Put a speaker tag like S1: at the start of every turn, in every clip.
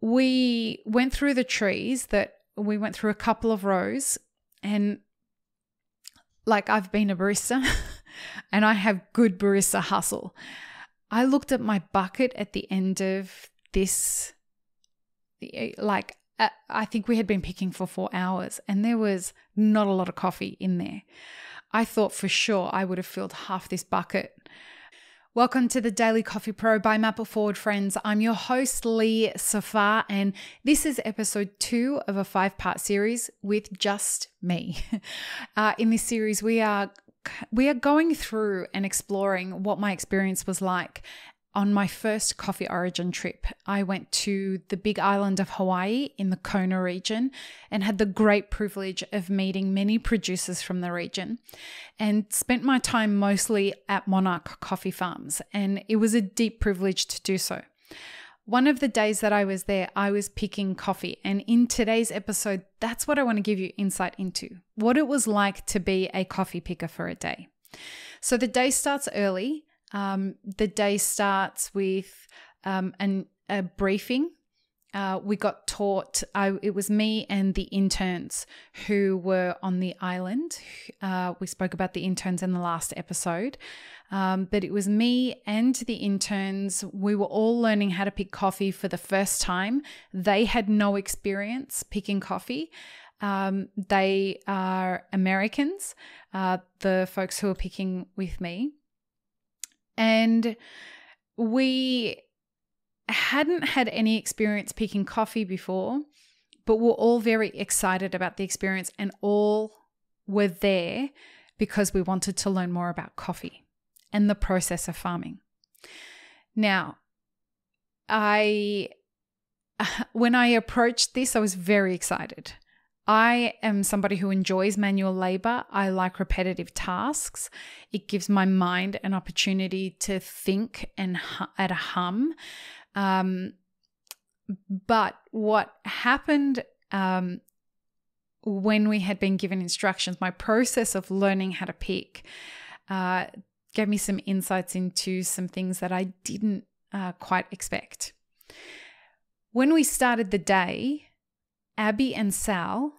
S1: we went through the trees we went through a couple of rows, and like, I've been a barista and I have good barista hustle. I looked at my bucket at the end of this, like, I think we had been picking for 4 hours and there was not a lot of coffee in there. I thought for sure I would have filled half this bucket. Welcome to the Daily Coffee Pro by Map It Forward, friends. I'm your host, Lee Safar, and this is episode 2 of a 5-part series with just me. In this series, we are going through and exploring what my experience was like on my first coffee origin trip. I went to the big island of Hawaii in the Kona region and had the great privilege of meeting many producers from the region, and spent my time mostly at Monarch Coffee Farms, and it was a deep privilege to do so. One of the days that I was there, I was picking coffee, and in today's episode, that's what I want to give you insight into, what it was like to be a coffee picker for a day. So the day starts early. The day starts with a briefing. We got taught, it was me and the interns who were on the island. We spoke about the interns in the last episode, but it was me and the interns. We were all learning how to pick coffee for the first time. They had no experience picking coffee. They are Americans, the folks who are picking with me. And we hadn't had any experience picking coffee before, but we're all very excited about the experience, and all were there because we wanted to learn more about coffee and the process of farming. Now, when I approached this, I was very excited. I am somebody who enjoys manual labor. I like repetitive tasks. It gives my mind an opportunity to think and at a hum. But what happened when we had been given instructions, my process of learning how to pick gave me some insights into some things that I didn't quite expect. When we started the day, Abby and Sal,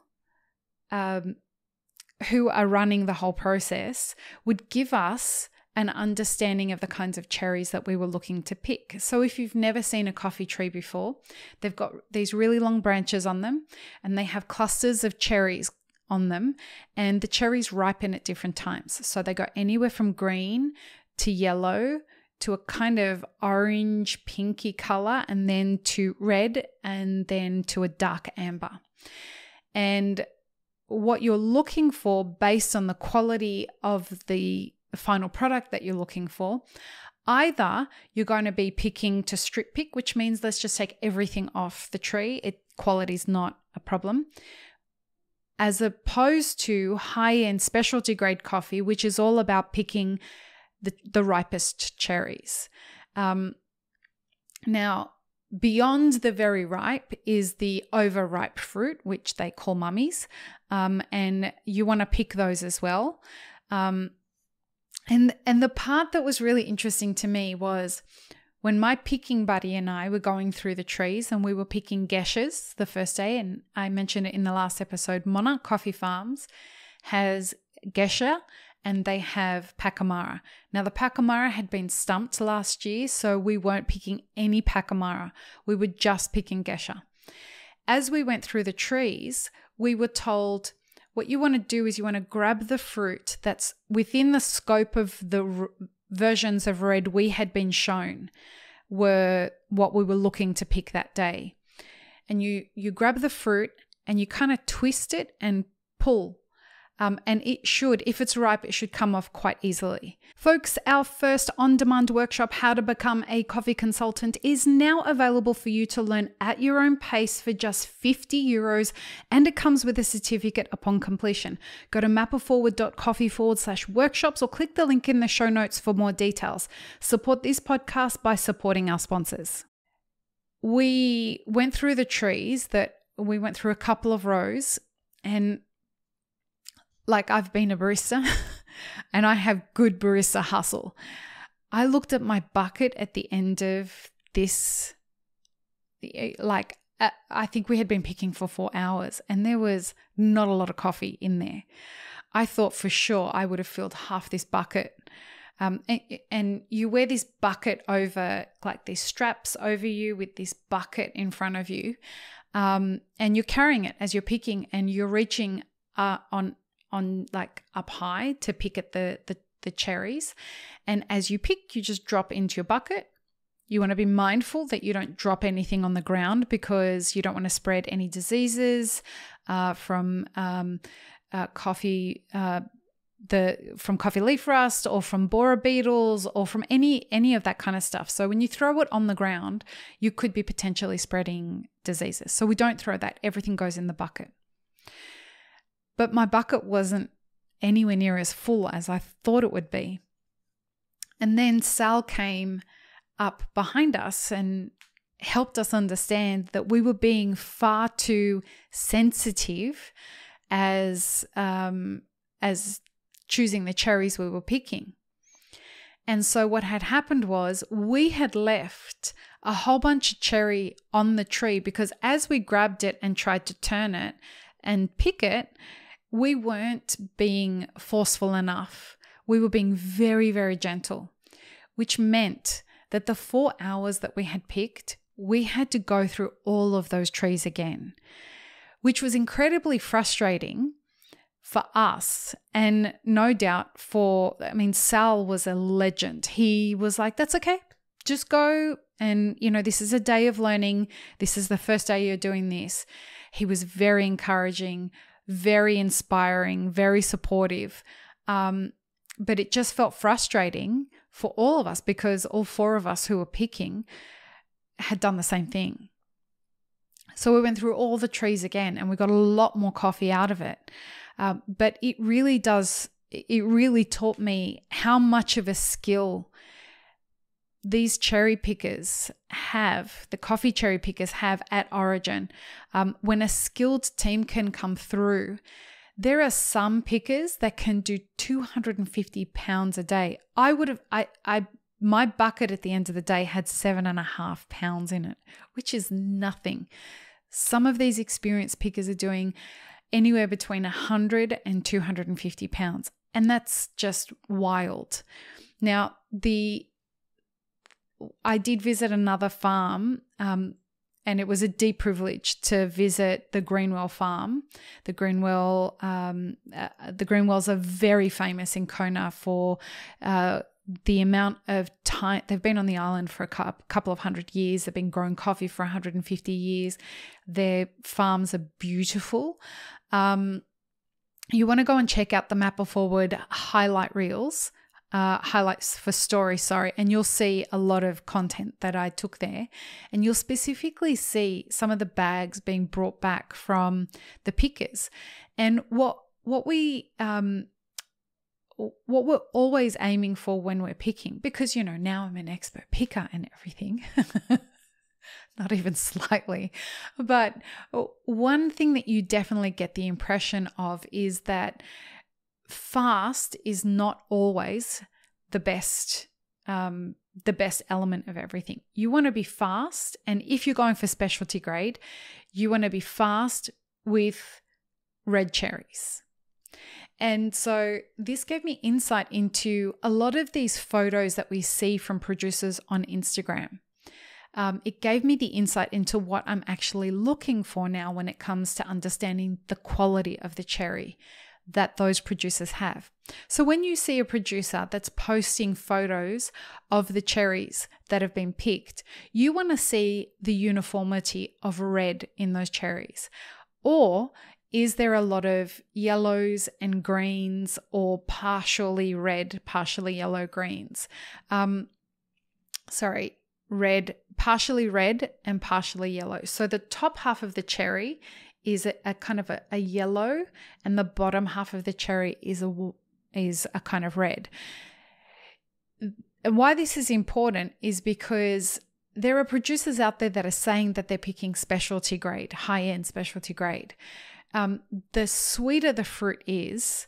S1: who are running the whole process, would give us an understanding of the kinds of cherries that we were looking to pick. So if you've never seen a coffee tree before, they've got these really long branches on them, and they have clusters of cherries on them, and the cherries ripen at different times. So they go anywhere from green to yellow to a kind of orange pinky color, and then to red, and then to a dark amber. And what you're looking for based on the quality of the final product that you're looking for, either you're going to be picking to strip pick, which means let's just take everything off the tree. Quality is not a problem, as opposed to high-end specialty grade coffee, which is all about picking the ripest cherries. Now, beyond the very ripe is the overripe fruit, which they call mummies, and you want to pick those as well. And the part that was really interesting to me was when my picking buddy and I were going through the trees, and we were picking geishas the first day, and I mentioned it in the last episode, Monarch Coffee Farms has geisha, and they have Pacamara. Now, the Pacamara had been stumped last year, so we weren't picking any Pacamara. We were just picking geisha. As we went through the trees, we were told what you want to do is you want to grab the fruit that's within the scope of the versions of red we had been shown were what we were looking to pick that day. And you grab the fruit and you kind of twist it and pull. And it should, if it's ripe, it should come off quite easily. Folks, our first on-demand workshop, How to Become a Coffee Consultant, is now available for you to learn at your own pace for just €50, and it comes with a certificate upon completion. Go to mapitforward.coffee/workshops or click the link in the show notes for more details. Support this podcast by supporting our sponsors. We went through the trees we went through a couple of rows, and like, I've been a barista and I have good barista hustle. I looked at my bucket at the end of this, like, I think we had been picking for 4 hours and there was not a lot of coffee in there. I thought for sure I would have filled half this bucket. And you wear this bucket over, like these straps over you with this bucket in front of you. And you're carrying it as you're picking, and you're reaching on like up high to pick at the cherries. And as you pick, you just drop into your bucket. You want to be mindful that you don't drop anything on the ground because you don't want to spread any diseases from coffee from coffee leaf rust or from borer beetles or from any of that kind of stuff. So when you throw it on the ground, you could be potentially spreading diseases. So we don't throw that. Everything goes in the bucket. But my bucket wasn't anywhere near as full as I thought it would be. And then Sal came up behind us and helped us understand that we were being far too sensitive as choosing the cherries we were picking. And so what had happened was we had left a whole bunch of cherry on the tree because as we grabbed it and tried to turn it and pick it, we weren't being forceful enough. We were being very, very gentle, which meant that the 4 hours that we had picked, we had to go through all of those trees again, which was incredibly frustrating for us. And no doubt Sal was a legend. He was like, that's okay, just go. And, this is a day of learning. This is the first day you're doing this. He was very encouraging, very inspiring, very supportive. But it just felt frustrating for all of us because all 4 of us who were picking had done the same thing. So we went through all the trees again and we got a lot more coffee out of it. But it really taught me how much of a skill these cherry pickers have, the coffee cherry pickers have at Origin. When a skilled team can come through, there are some pickers that can do 250 pounds a day. My bucket at the end of the day had 7.5 pounds in it, which is nothing. Some of these experienced pickers are doing anywhere between 100 and 250 pounds. And that's just wild. Now, I did visit another farm, and it was a deep privilege to visit the Greenwell farm. The Greenwells are very famous in Kona for the amount of time they've been on the island for a couple of 100 years. They've been growing coffee for 150 years. Their farms are beautiful. You want to go and check out the Mapple Forward highlights for story, and you'll see a lot of content that I took there, and you'll specifically see some of the bags being brought back from the pickers. And what we're always aiming for when we're picking, because now I'm an expert picker and everything. Not even slightly. But one thing that you definitely get the impression of is that fast is not always the best element of everything. You want to be fast, and if you're going for specialty grade, you want to be fast with red cherries. And so this gave me insight into a lot of these photos that we see from producers on Instagram. It gave me the insight into what I'm actually looking for now when it comes to understanding the quality of the cherry that those producers have. So when you see a producer that's posting photos of the cherries that have been picked, you want to see the uniformity of red in those cherries. Or is there a lot of yellows and greens, or partially red, partially yellow greens? Partially red and partially yellow. So the top half of the cherry is a kind of a yellow, and the bottom half of the cherry is a kind of red. And why this is important is because there are producers out there that are saying that they're picking specialty grade, high-end specialty grade. The sweeter the fruit is,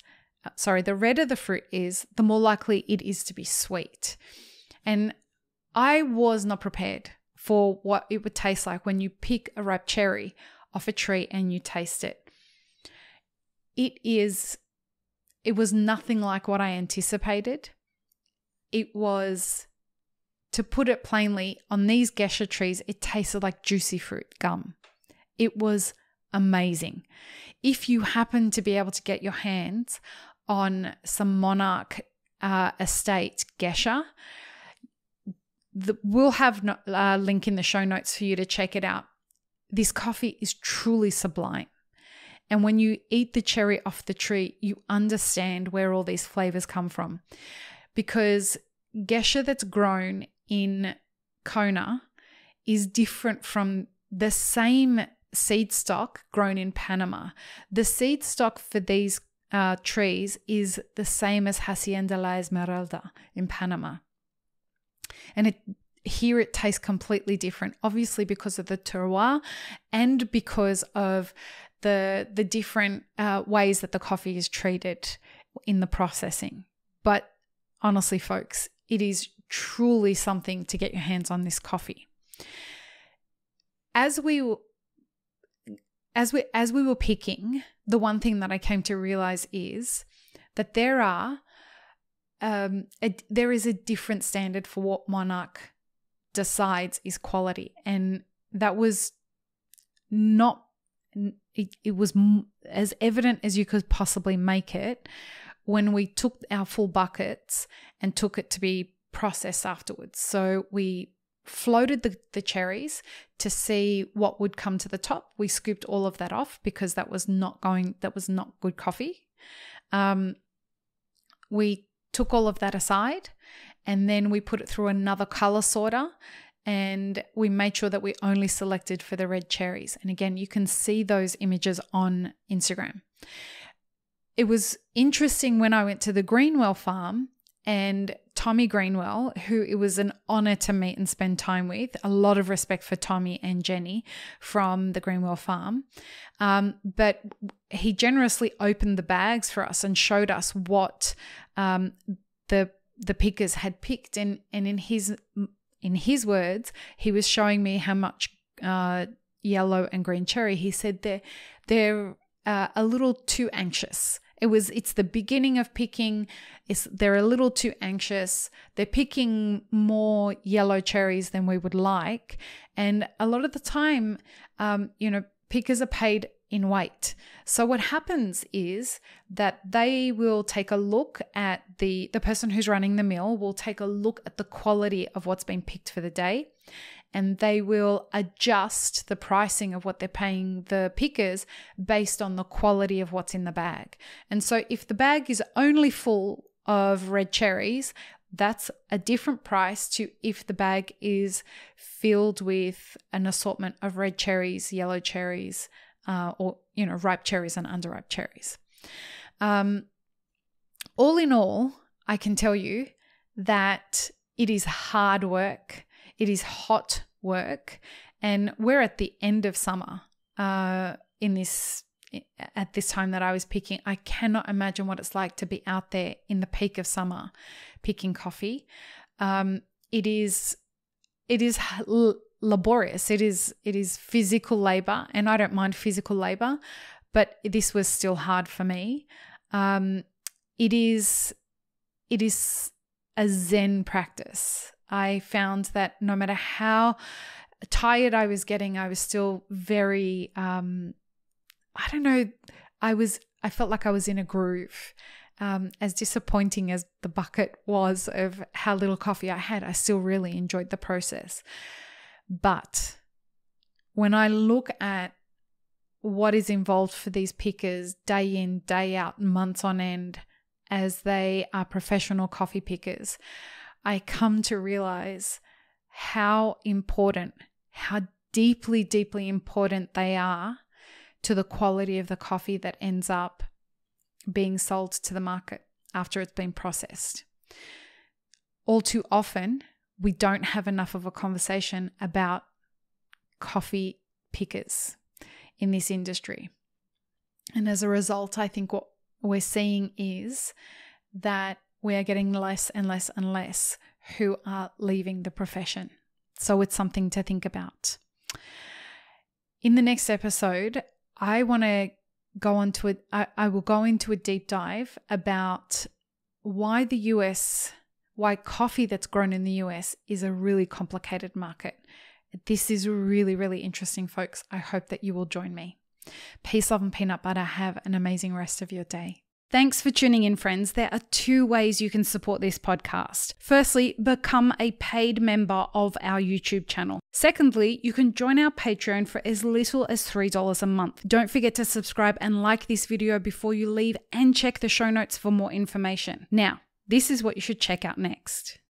S1: the redder the fruit is, the more likely it is to be sweet. And I was not prepared for what it would taste like when you pick a ripe cherry off a tree and you taste it. It was nothing like what I anticipated. It was, to put it plainly, on these gesha trees, it tasted like juicy fruit gum. It was amazing. If you happen to be able to get your hands on some Monarch estate gesha, we'll have a link in the show notes for you to check it out. This coffee is truly sublime. And when you eat the cherry off the tree, you understand where all these flavors come from. Because gesha that's grown in Kona is different from the same seed stock grown in Panama. The seed stock for these trees is the same as Hacienda La Esmeralda in Panama. And here it tastes completely different, obviously because of the terroir and because of the different ways that the coffee is treated in the processing. But honestly, folks, it is truly something to get your hands on this coffee. As we were picking, the one thing that I came to realize is that there is a different standard for what Monarch decides is quality, and that was not. It was as evident as you could possibly make it when we took our full buckets and took it to be processed afterwards. So we floated the cherries to see what would come to the top. We scooped all of that off because that was not good coffee. We took all of that aside, and then we put it through another color sorter, and we made sure that we only selected for the red cherries. And again, you can see those images on Instagram. It was interesting when I went to the Greenwell farm, and Tommy Greenwell, who it was an honor to meet and spend time with, a lot of respect for Tommy and Jenny from the Greenwell farm. But he generously opened the bags for us and showed us what the pickers had picked. And in his words, he was showing me how much yellow and green cherry. He said they're a little too anxious. It's the beginning of picking. They're a little too anxious. They're picking more yellow cherries than we would like. And a lot of the time, pickers are paid in weight. So what happens is that they will take a look at the person who's running the mill will take a look at the quality of what's been picked for the day, and they will adjust the pricing of what they're paying the pickers based on the quality of what's in the bag. And so if the bag is only full of red cherries, that's a different price to if the bag is filled with an assortment of red cherries, yellow cherries, or ripe cherries and underripe cherries. All in all, I can tell you that it is hard work. It is hot work, and we're at the end of summer at this time that I was picking. I cannot imagine what it's like to be out there in the peak of summer picking coffee. It is laborious. It is physical labor, and I don't mind physical labor, but this was still hard for me. It is a Zen practice. I found that no matter how tired I was getting, I was still very, I felt like I was in a groove. As disappointing as the bucket was of how little coffee I had, I still really enjoyed the process. But when I look at what is involved for these pickers day in, day out, months on end, as they are professional coffee pickers, I come to realize how important, how deeply, deeply important they are to the quality of the coffee that ends up being sold to the market after it's been processed. All too often, we don't have enough of a conversation about coffee pickers in this industry. And as a result, I think what we're seeing is that we are getting less and less and less who are leaving the profession. So it's something to think about. In the next episode, I will go into a deep dive about why coffee that's grown in the US is a really complicated market. This is really, really interesting, folks. I hope that you will join me. Peace, love, and peanut butter. Have an amazing rest of your day. Thanks for tuning in, friends. There are 2 ways you can support this podcast. Firstly, become a paid member of our YouTube channel. Secondly, you can join our Patreon for as little as $3 a month. Don't forget to subscribe and like this video before you leave, and check the show notes for more information. Now, this is what you should check out next.